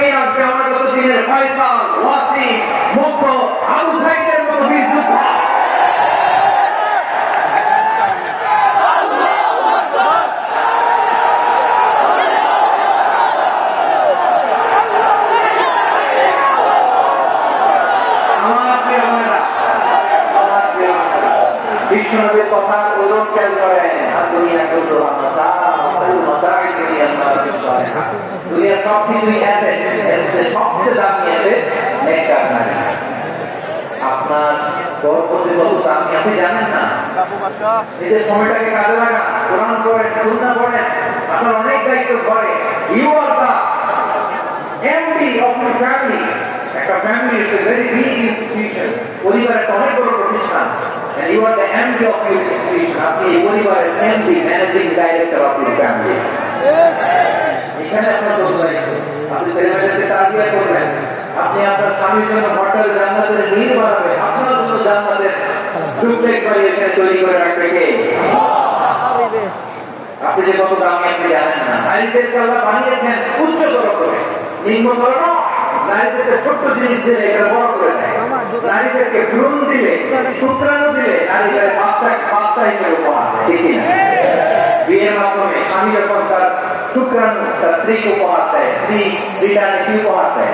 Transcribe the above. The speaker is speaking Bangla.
নিয়ে আসবে আমরা গত দিনের ফয়সাল, ওয়াসিম, মুক্ত, আবু সাইদের মতো বীর যোদ্ধা। বিশ্বনবীর কথা ওজন খেয়াল করেন আর দুনিয়াকে দুনিয়ার সব কিছুই আছে, সবচেয়ে দামি আছে নেককার নারী। আপনার পরবর্তী কত দামি আপনি জানেন না। নিজের সময়টাকে কাজে লাগান, কোরআন পড়েন, সুন্নাহ পড়েন, আপনার অনেক দায়িত্ব ঘরে। You are the MD of your family. একটা family is a very big institution, পরিবারের অনেক বড় প্রতিষ্ঠান। And you are the MD of your institution. আপনি এই পরিবারের MD, managing director of your family. এখানে আপনার দোষ দায়িত্ব। আপনি ছেলেমেয়েদেরকে তারবিয়া করবেন, আপনি আপনার স্বামীর জন্য হোটেল জান্নাতের নীড় বানাবেন, আপনার জন্য জান্নাতের ডুপ্লেক্স বাড়ি এখানে তৈরি করে রাখবে কে? আপনি যে কত দামি আপনি জানেন না। নারীদেরকে আল্লাহ বানিয়েছেন উচ্চতর করে, নিম্নতর নয়। নারীদেরকে ছোট্ট জিনিস দিলে এটা বড় করে দেয়। নারীদেরকে ভ্রূণ দিলে, শুক্রাণু দিলে নারীদের বাচ্চা হিসেবে উপহার দেয়, ঠিক না? বিয়ের মাধ্যমে স্বামী যখন তার শুক্রাণু তার স্ত্রীকে উপহার দেয়, স্ত্রী রিটার্নে কি উপহার দেয়?